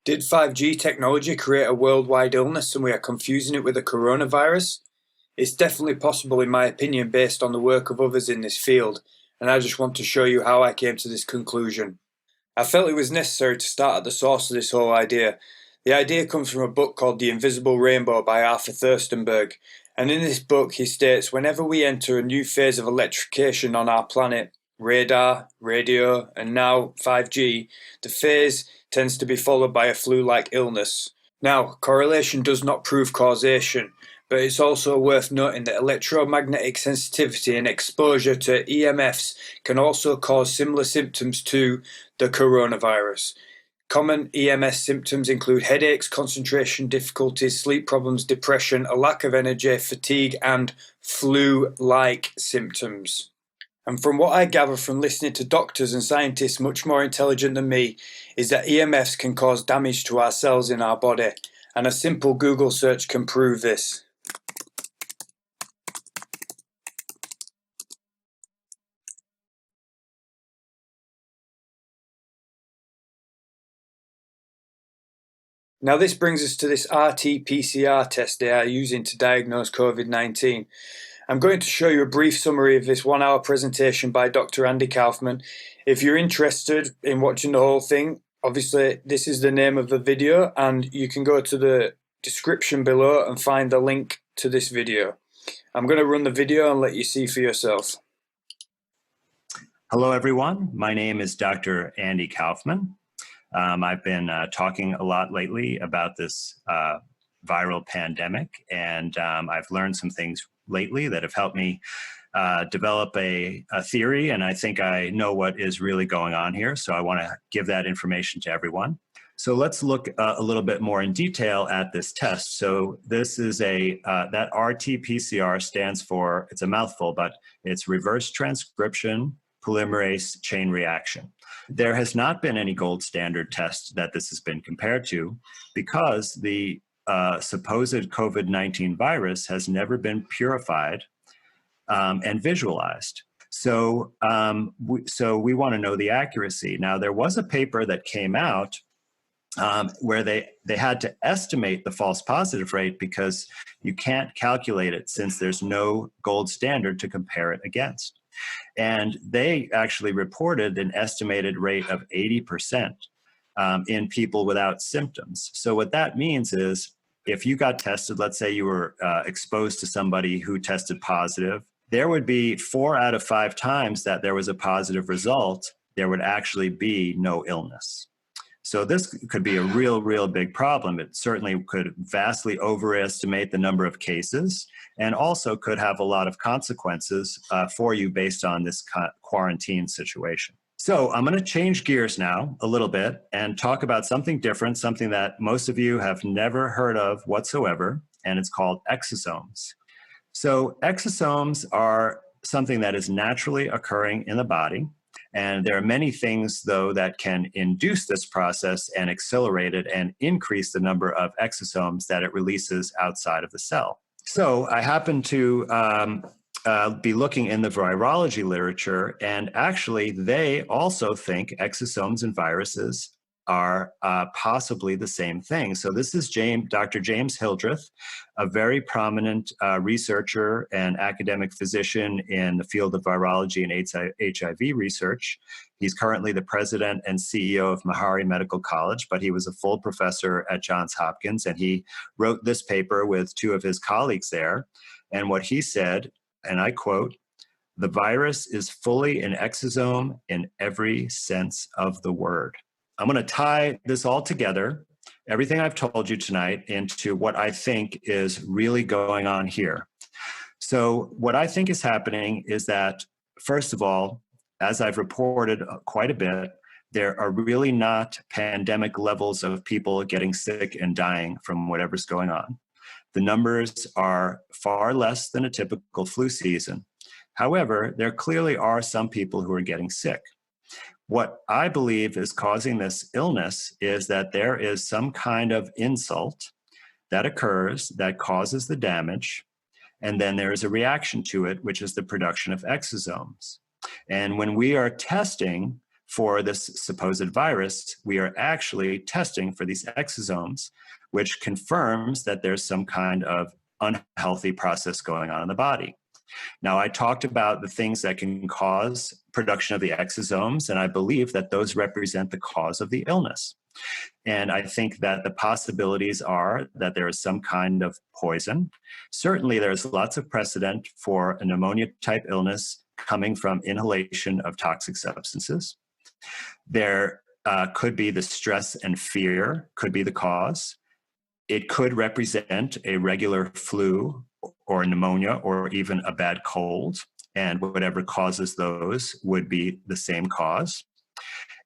Did 5G technology create a worldwide illness and we are confusing it with a coronavirus? It's definitely possible in my opinion based on the work of others in this field, and I just want to show you how I came to this conclusion. I felt it was necessary to start at the source of this whole idea. The idea comes from a book called The Invisible Rainbow by Arthur Thurstenberg, and in this book he states whenever we enter a new phase of electrification on our planet, radar, radio, and now 5G, the phase tends to be followed by a flu-like illness. Now, correlation does not prove causation, but it's also worth noting that electromagnetic sensitivity and exposure to EMFs can also cause similar symptoms to the coronavirus. Common EMS symptoms include headaches, concentration difficulties, sleep problems, depression, a lack of energy, fatigue, and flu-like symptoms. And from what I gather from listening to doctors and scientists much more intelligent than me, is that EMFs can cause damage to our cells in our body, and a simple Google search can prove this. Now this brings us to this RT-PCR test they are using to diagnose COVID-19. I'm going to show you a brief summary of this 1-hour presentation by Dr. Andy Kaufman. If you're interested in watching the whole thing, obviously this is the name of the video and you can go to the description below and find the link to this video. I'm going to run the video and let you see for yourself. Hello everyone, my name is Dr. Andy Kaufman. I've been talking a lot lately about this viral pandemic, and I've learned some things lately that have helped me develop a theory, and I think I know what is really going on here, so I want to give that information to everyone. So let's look a little bit more in detail at this test. So this is that RT-PCR stands for, it's a mouthful, but it's reverse transcription polymerase chain reaction. There has not been any gold standard test that this has been compared to because the supposed COVID-19 virus has never been purified and visualized. So we want to know the accuracy. Now, there was a paper that came out where they had to estimate the false positive rate because you can't calculate it since there's no gold standard to compare it against. And they actually reported an estimated rate of 80% in people without symptoms. So what that means is if you got tested, let's say you were exposed to somebody who tested positive, there would be 4 out of 5 times that there was a positive result, there would actually be no illness. So this could be a real big problem. It certainly could vastly overestimate the number of cases and also could have a lot of consequences for you based on this quarantine situation. So I'm going to change gears now a little bit and talk about something different, something that most of you have never heard of whatsoever, and it's called exosomes. So exosomes are something that is naturally occurring in the body. And there are many things, though, that can induce this process and accelerate it and increase the number of exosomes that it releases outside of the cell. So I happen to be looking in the virology literature, and actually they also think exosomes and viruses are possibly the same thing. So this is Dr. James Hildreth, a very prominent researcher and academic physician in the field of virology and HIV research. He's currently the president and CEO of Meharry Medical College, but he was a full professor at Johns Hopkins, and he wrote this paper with 2 of his colleagues there. And what he said, and I quote, "The virus is fully an exosome in every sense of the word." I'm going to tie this all together, everything I've told you tonight, into what I think is really going on here. So what I think is happening is that, first of all, as I've reported quite a bit, there are really not pandemic levels of people getting sick and dying from whatever's going on. The numbers are far less than a typical flu season. However, there clearly are some people who are getting sick. What I believe is causing this illness is that there is some kind of insult that occurs that causes the damage, and then there is a reaction to it, which is the production of exosomes. And when we are testing for this supposed virus, we are actually testing for these exosomes, which confirms that there's some kind of unhealthy process going on in the body. Now, I talked about the things that can cause production of the exosomes, and I believe that those represent the cause of the illness. And I think that the possibilities are that there is some kind of poison. Certainly, there's lots of precedent for a pneumonia type illness coming from inhalation of toxic substances. There could be the stress and fear could be the cause. It could represent a regular flu or pneumonia or even a bad cold, and whatever causes those would be the same cause.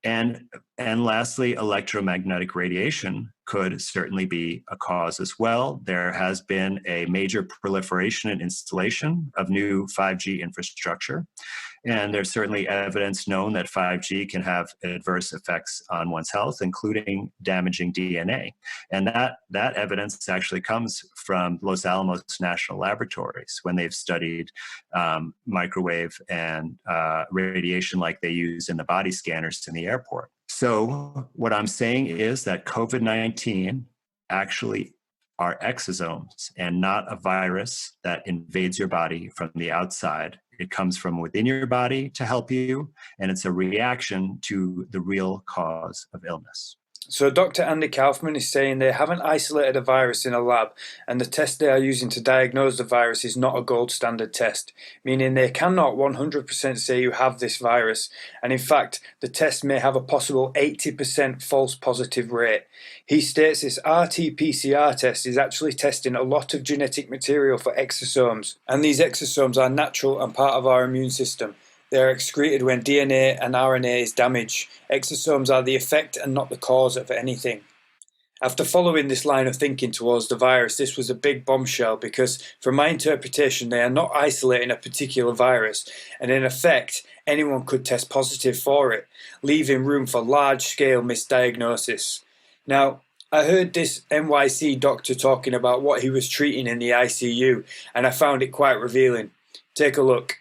And lastly, electromagnetic radiation could certainly be a cause as well. There has been a major proliferation and installation of new 5G infrastructure. And there's certainly evidence known that 5G can have adverse effects on one's health, including damaging DNA. And that evidence actually comes from Los Alamos National Laboratories when they've studied microwave and radiation like they use in the body scanners in the airport. So what I'm saying is that COVID-19 actually are exosomes and not a virus that invades your body from the outside. It comes from within your body to help you, and it's a reaction to the real cause of illness. So Dr. Andy Kaufman is saying they haven't isolated a virus in a lab, and the test they are using to diagnose the virus is not a gold standard test, meaning they cannot 100% say you have this virus, and in fact, the test may have a possible 80% false positive rate. He states this RT-PCR test is actually testing a lot of genetic material for exosomes, and these exosomes are natural and part of our immune system. They are excreted when DNA and RNA is damaged. Exosomes are the effect and not the cause of anything. After following this line of thinking towards the virus, this was a big bombshell because, from my interpretation, they are not isolating a particular virus, and in effect, anyone could test positive for it, leaving room for large-scale misdiagnosis. Now, I heard this NYC doctor talking about what he was treating in the ICU, and I found it quite revealing. Take a look.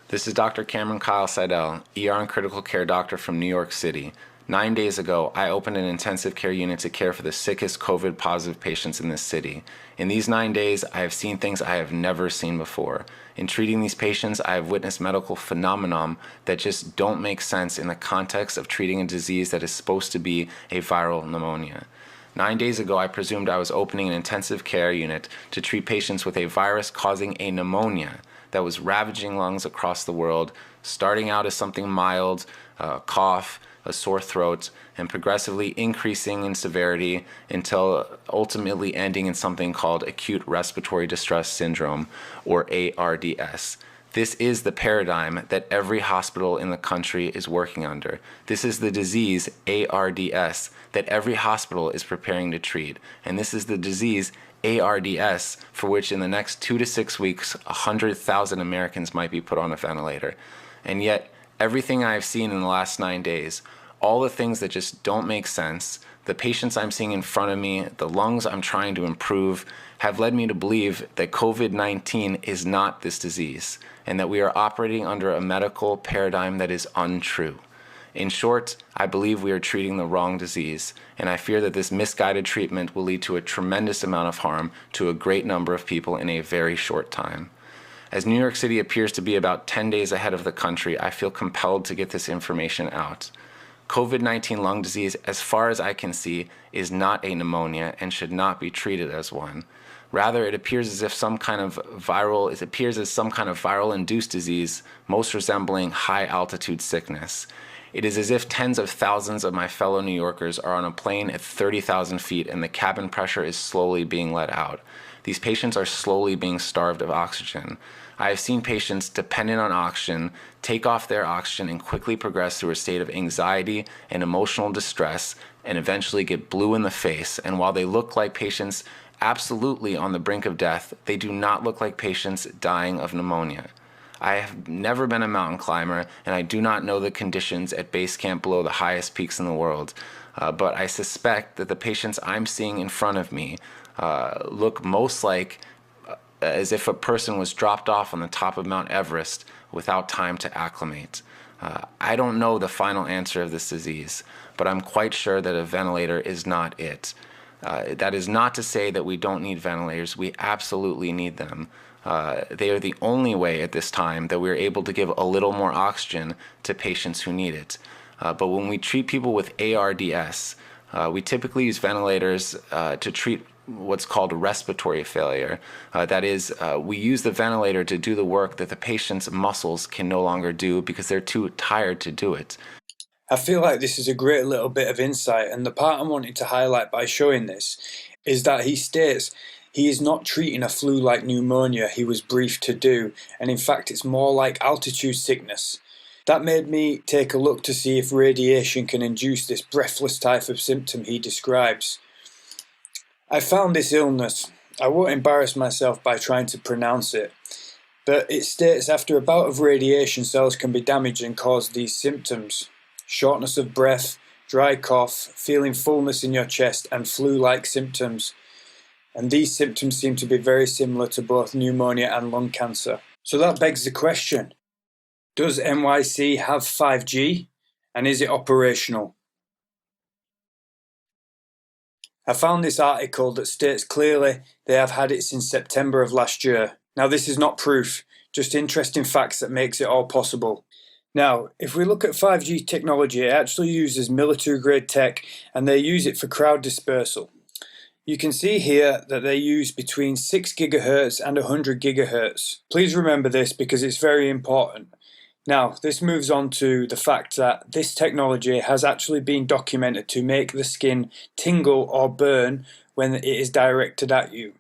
This is Dr. Cameron Kyle Seidel, ER and critical care doctor from New York City. 9 days ago, I opened an intensive care unit to care for the sickest COVID-positive patients in this city. In these 9 days, I have seen things I have never seen before. In treating these patients, I have witnessed medical phenomenon that just don't make sense in the context of treating a disease that is supposed to be a viral pneumonia. 9 days ago, I presumed I was opening an intensive care unit to treat patients with a virus causing a pneumonia that was ravaging lungs across the world, starting out as something mild, cough, a sore throat, and progressively increasing in severity until ultimately ending in something called acute respiratory distress syndrome, or ARDS. This is the paradigm that every hospital in the country is working under. This is the disease, ARDS, that every hospital is preparing to treat. And this is the disease, ARDS, for which in the next 2 to 6 weeks, 100,000 Americans might be put on a ventilator. And yet, everything I've seen in the last 9 days, all the things that just don't make sense, the patients I'm seeing in front of me, the lungs I'm trying to improve, have led me to believe that COVID-19 is not this disease, and that we are operating under a medical paradigm that is untrue. In short, I believe we are treating the wrong disease, and I fear that this misguided treatment will lead to a tremendous amount of harm to a great number of people in a very short time. As New York City appears to be about 10 days ahead of the country, I feel compelled to get this information out. COVID-19 lung disease, as far as I can see, is not a pneumonia and should not be treated as one. Rather, it appears as some kind of viral-induced disease, most resembling high-altitude sickness. It is as if tens of thousands of my fellow New Yorkers are on a plane at 30,000 feet and the cabin pressure is slowly being let out. These patients are slowly being starved of oxygen. I have seen patients dependent on oxygen take off their oxygen and quickly progress through a state of anxiety and emotional distress and eventually get blue in the face. And while they look like patients absolutely on the brink of death, they do not look like patients dying of pneumonia. I have never been a mountain climber, and I do not know the conditions at base camp below the highest peaks in the world. But I suspect that the patients I'm seeing in front of me look most like as if a person was dropped off on the top of Mount Everest without time to acclimate. I don't know the final answer of this disease, but I'm quite sure that a ventilator is not it. That is not to say that we don't need ventilators. We absolutely need them. They are the only way at this time that we're able to give a little more oxygen to patients who need it. But when we treat people with ARDS, we typically use ventilators to treat what's called respiratory failure. That is, we use the ventilator to do the work that the patient's muscles can no longer do because they're too tired to do it. I feel like this is a great little bit of insight, and the part I'm wanting to highlight by showing this is that he states he is not treating a flu like pneumonia he was briefed to do, and in fact it's more like altitude sickness. That made me take a look to see if radiation can induce this breathless type of symptom he describes. I found this illness. I won't embarrass myself by trying to pronounce it, but it states after a bout of radiation, cells can be damaged and cause these symptoms: shortness of breath, dry cough, feeling fullness in your chest, and flu-like symptoms. And these symptoms seem to be very similar to both pneumonia and lung cancer. So that begs the question, does NYC have 5G, and is it operational? I found this article that states clearly they have had it since September of last year. Now this is not proof, just interesting facts that makes it all possible. Now, if we look at 5G technology, it actually uses military grade tech, and they use it for crowd dispersal. You can see here that they use between 6 GHz and 100 GHz. Please remember this because it's very important. Now, this moves on to the fact that this technology has actually been documented to make the skin tingle or burn when it is directed at you.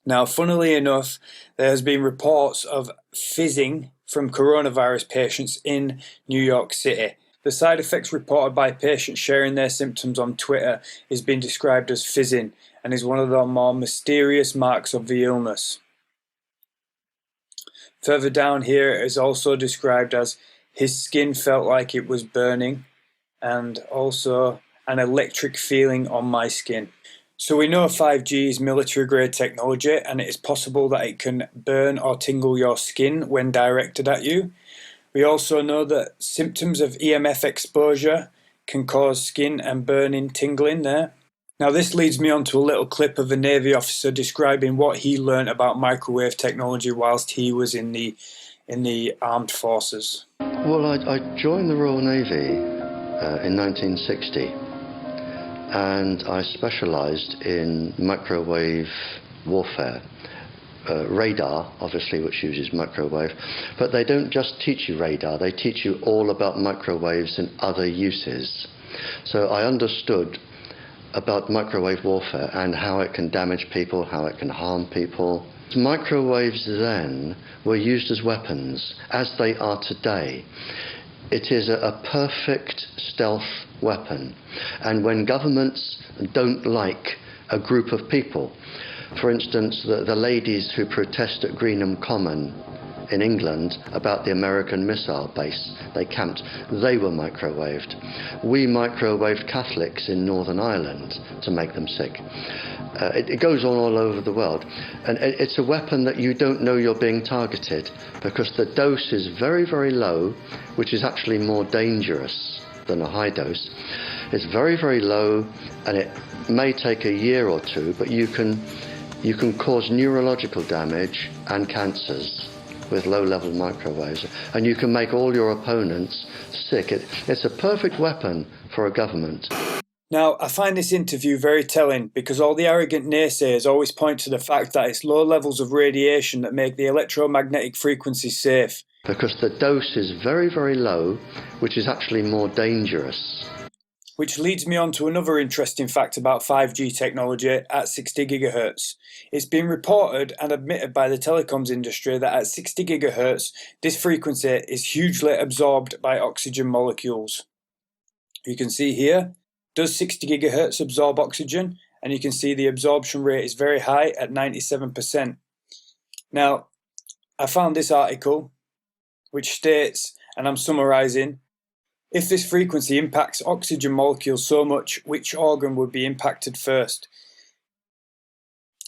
Now, funnily enough, there has been reports of fizzing from coronavirus patients in New York City. The side effects reported by patients sharing their symptoms on Twitter is being described as fizzing and is one of the more mysterious marks of the illness. Further down here, it is also described as his skin felt like it was burning and also an electric feeling on my skin. So we know 5G is military grade technology, and it is possible that it can burn or tingle your skin when directed at you. We also know that symptoms of EMF exposure can cause skin and burning tingling there. Now this leads me on to a little clip of a Navy officer describing what he learned about microwave technology whilst he was in the armed forces. Well, I joined the Royal Navy in 1960, and I specialised in microwave warfare. Radar, obviously, which uses microwave, but they don't just teach you radar, they teach you all about microwaves and other uses. So I understood about microwave warfare and how it can damage people, how it can harm people. Microwaves then were used as weapons, as they are today. It is a perfect stealth weapon, and when governments don't like a group of people, for instance, the ladies who protest at Greenham Common in England about the American missile base they camped, they were microwaved. We microwaved Catholics in Northern Ireland to make them sick. It goes on all over the world, and it's a weapon that you don't know you're being targeted because the dose is very, very low, which is actually more dangerous than a high dose. It's very, very low, and it may take a year or two, but you can cause neurological damage and cancers with low-level microwaves, and you can make all your opponents sick. It's a perfect weapon for a government. Now, I find this interview very telling because all the arrogant naysayers always point to the fact that it's low levels of radiation that make the electromagnetic frequency safe. Because the dose is very, very low, which is actually more dangerous. Which leads me on to another interesting fact about 5G technology at 60 GHz. It's been reported and admitted by the telecoms industry that at 60 GHz, this frequency is hugely absorbed by oxygen molecules. You can see here, does 60 GHz absorb oxygen? And you can see the absorption rate is very high at 97%. Now, I found this article which states, and I'm summarizing, if this frequency impacts oxygen molecules so much, which organ would be impacted first?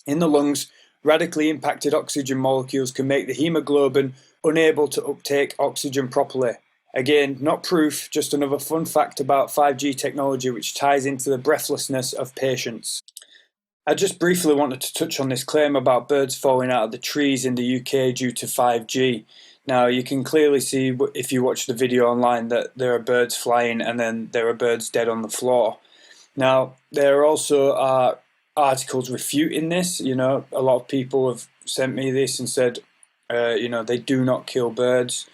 In the lungs, radically impacted oxygen molecules can make the hemoglobin unable to uptake oxygen properly, Again, not proof, just another fun fact about 5G technology which ties into the breathlessness of patients. I just briefly wanted to touch on this claim about birds falling out of the trees in the UK due to 5G. Now, you can clearly see if you watch the video online that there are birds flying and then there are birds dead on the floor. Now, there also are articles refuting this. A lot of people have sent me this and said, they do not kill birds.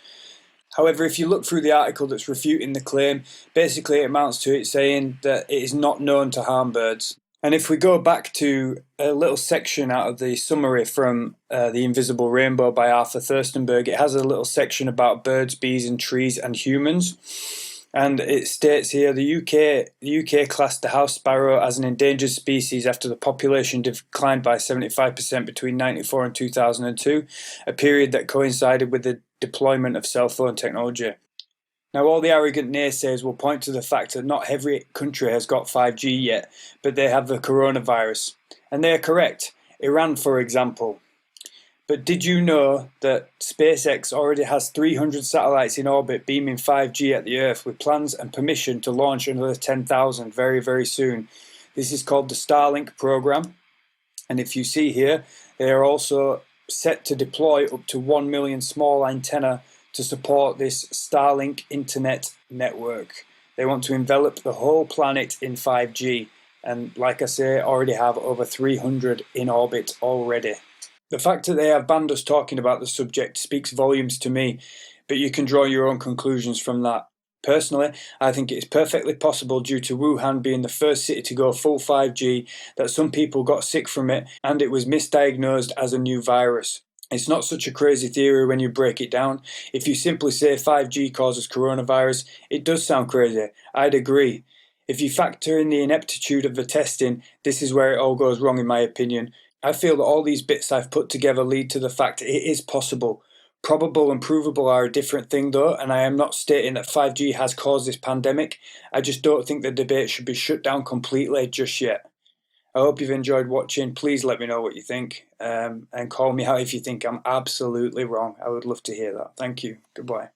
However, if you look through the article that's refuting the claim, basically it amounts to it saying that it is not known to harm birds. And if we go back to a little section out of the summary from The Invisible Rainbow by Arthur Thurstenberg, it has a little section about birds, bees and trees and humans. And it states here, the UK classed the house sparrow as an endangered species after the population declined by 75% between 1994 and 2002, a period that coincided with the deployment of cell phone technology. Now, all the arrogant naysayers will point to the fact that not every country has got 5G yet, but they have the coronavirus. And they are correct. Iran, for example. But did you know that SpaceX already has 300 satellites in orbit beaming 5G at the Earth with plans and permission to launch another 10,000 very, very soon? This is called the Starlink program. And if you see here, they are also set to deploy up to 1 million small antenna to support this Starlink internet network. They want to envelop the whole planet in 5G. And like I say, already have over 300 in orbit already. The fact that they have banned us talking about the subject speaks volumes to me, but you can draw your own conclusions from that. Personally, I think it is perfectly possible, due to Wuhan being the first city to go full 5G, that some people got sick from it and it was misdiagnosed as a new virus. It's not such a crazy theory when you break it down. If you simply say 5G causes coronavirus, it does sound crazy. I'd agree. If you factor in the ineptitude of the testing, this is where it all goes wrong in my opinion. I feel that all these bits I've put together lead to the fact it is possible. Probable and provable are a different thing though, and I am not stating that 5G has caused this pandemic. I just don't think the debate should be shut down completely just yet. I hope you've enjoyed watching. Please let me know what you think, and call me out if you think I'm absolutely wrong. I would love to hear that. Thank you. Goodbye.